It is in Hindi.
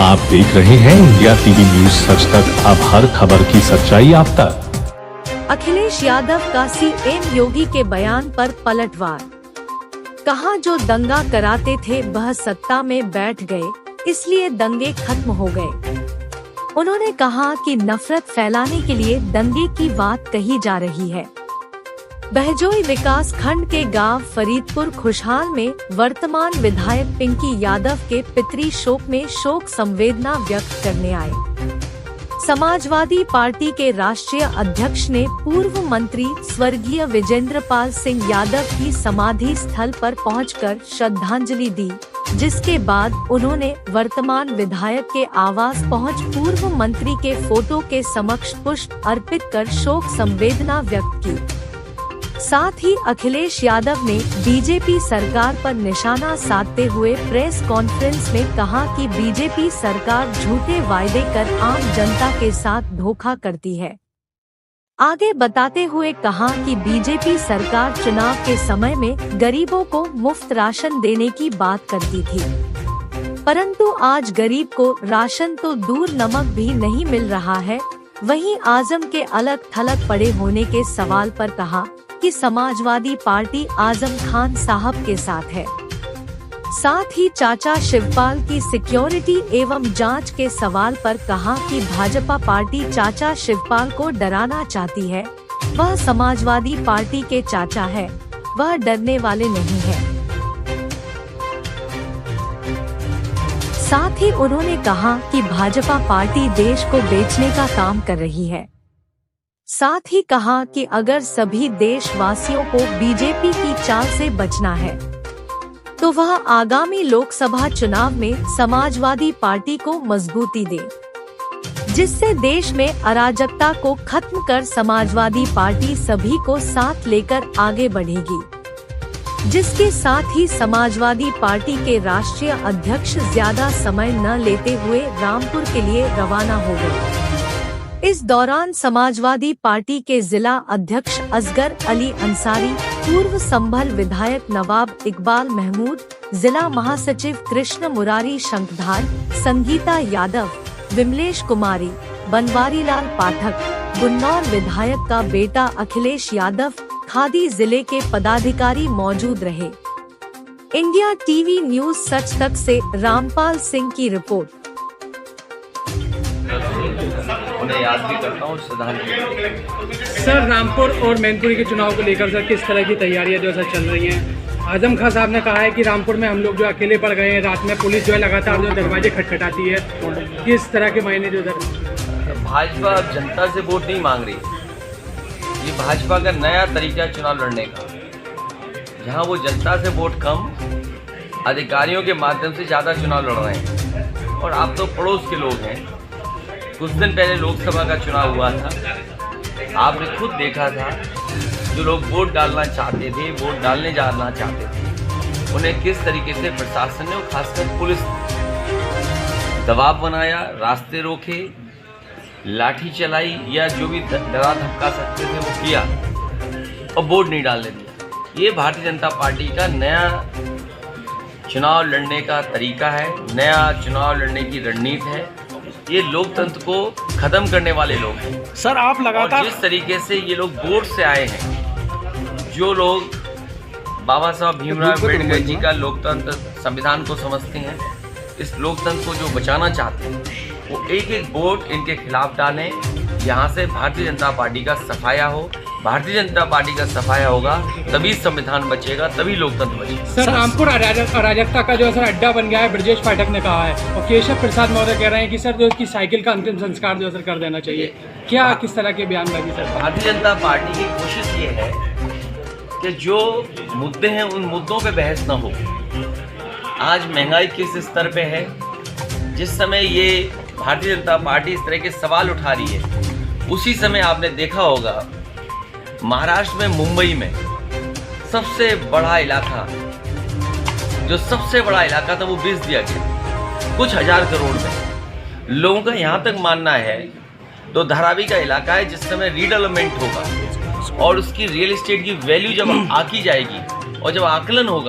आप देख रहे हैं इंडिया टीवी न्यूज सच तक, अब हर खबर की सच्चाई आप तक। अखिलेश यादव का सीएम योगी के बयान पर पलटवार। कहा जो दंगा कराते थे वह सत्ता में बैठ गए, इसलिए दंगे खत्म हो गए। उन्होंने कहा कि नफरत फैलाने के लिए दंगे की बात कही जा रही है। बहजोई विकास खंड के गांव फरीदपुर खुशहाल में वर्तमान विधायक पिंकी यादव के पितरी शोक में शोक संवेदना व्यक्त करने आए। समाजवादी पार्टी के राष्ट्रीय अध्यक्ष ने पूर्व मंत्री स्वर्गीय विजेंद्रपाल सिंह यादव की समाधि स्थल पर पहुंचकर श्रद्धांजलि दी, जिसके बाद उन्होंने वर्तमान विधायक के आवास पहुंच पूर्व मंत्री के फोटो के समक्ष पुष्प अर्पित कर शोक संवेदना व्यक्त की। साथ ही अखिलेश यादव ने बीजेपी सरकार पर निशाना साधते हुए प्रेस कॉन्फ्रेंस में कहा कि बीजेपी सरकार झूठे वायदे कर आम जनता के साथ धोखा करती है। आगे बताते हुए कहा कि बीजेपी सरकार चुनाव के समय में गरीबों को मुफ्त राशन देने की बात करती थी, परंतु आज गरीब को राशन तो दूर नमक भी नहीं मिल रहा है। वहीं आजम के अलग थलग पड़े होने के सवाल पर कहा कि समाजवादी पार्टी आजम खान साहब के साथ है। साथ ही चाचा शिवपाल की सिक्योरिटी एवं जांच के सवाल पर कहा कि भाजपा पार्टी चाचा शिवपाल को डराना चाहती है। वह समाजवादी पार्टी के चाचा है, वह डरने वाले नहीं है। साथ ही उन्होंने कहा कि भाजपा पार्टी देश को बेचने का काम कर रही है। साथ ही कहा कि अगर सभी देशवासियों को बीजेपी की चाल से बचना है तो वह आगामी लोकसभा चुनाव में समाजवादी पार्टी को मजबूती दे, जिससे देश में अराजकता को खत्म कर समाजवादी पार्टी सभी को साथ लेकर आगे बढ़ेगी। जिसके साथ ही समाजवादी पार्टी के राष्ट्रीय अध्यक्ष ज्यादा समय न लेते हुए रामपुर के लिए रवाना हो गए। इस दौरान समाजवादी पार्टी के जिला अध्यक्ष असगर अली अंसारी, पूर्व संभल विधायक नवाब इकबाल महमूद, जिला महासचिव कृष्ण मुरारी शंखधार, संगीता यादव, विमलेश कुमारी, बनवारी लाल पाठक, गुन्नौर विधायक का बेटा अखिलेश यादव, खादी जिले के पदाधिकारी मौजूद रहे। इंडिया टीवी न्यूज सच तक से रामपाल सिंह की रिपोर्ट। उन्हें याद भी करता हूँ, श्रद्धांजलि। सर, रामपुर और मैनपुरी के चुनाव को लेकर सर किस तरह की तैयारियां जो सर चल रही हैं? आजम खान साहब ने कहा है कि रामपुर में हम लोग जो अकेले पड़ गए हैं, रात में पुलिस जो है लगातार जो दरवाजे खटखटाती है, किस तरह के मायने जो सर? भाजपा अब जनता से वोट नहीं मांग रही। ये भाजपा का नया तरीका चुनाव लड़ने का, जहाँ वो जनता से वोट कम अधिकारियों के माध्यम से ज़्यादा चुनाव लड़ रहे हैं। और आप तो पड़ोस के लोग हैं। कुछ दिन पहले लोकसभा का चुनाव हुआ था, आपने खुद देखा था जो लोग वोट डालना चाहते थे, वोट डालने जाना चाहते थे, उन्हें किस तरीके से प्रशासन ने और खासकर पुलिस ने दबाव बनाया, रास्ते रोके, लाठी चलाई या जो भी डरा धमका सकते थे वो किया और वोट नहीं डालने दिया। ये भारतीय जनता पार्टी का नया चुनाव लड़ने का तरीका है, नया चुनाव लड़ने की रणनीति है। ये लोकतंत्र को खत्म करने वाले लोग हैं। सर, आप लगातार जिस तरीके से ये लोग वोट से आए हैं, जो लोग बाबा साहब भीमराव अम्बेडकर जी का लोकतंत्र संविधान को समझते हैं, इस लोकतंत्र को जो बचाना चाहते हैं, वो एक एक वोट इनके खिलाफ डालें। यहाँ से भारतीय जनता पार्टी का सफाया हो। भारतीय जनता पार्टी का सफाया होगा तभी संविधान बचेगा, तभी लोकतंत्र बचेगा। सर, रामपुर अराजकता का जो है सर अड्डा बन गया है, ब्रजेश पाठक ने कहा है, और केशव प्रसाद महोदय कह रहे हैं कि सर जो इसकी साइकिल का अंतिम संस्कार जो सर कर देना चाहिए। क्या किस तरह के बयानबाजी सर? भारतीय जनता पार्टी की कोशिश ये है कि जो मुद्दे हैं उन मुद्दों पे बहस न हो। आज महंगाई किस स्तर पे है, जिस समय ये भारतीय जनता पार्टी इस तरह के सवाल उठा रही है, उसी समय आपने देखा होगा महाराष्ट्र में मुंबई में सबसे बड़ा इलाका, जो सबसे बड़ा इलाका था वो बेच दिया गया कुछ हजार करोड़ में। लोगों का यहाँ तक मानना है तो धारावी का इलाका है, जिस समय रीडेवलपमेंट होगा और उसकी रियल एस्टेट की वैल्यू जब आकी जाएगी और जब आकलन होगा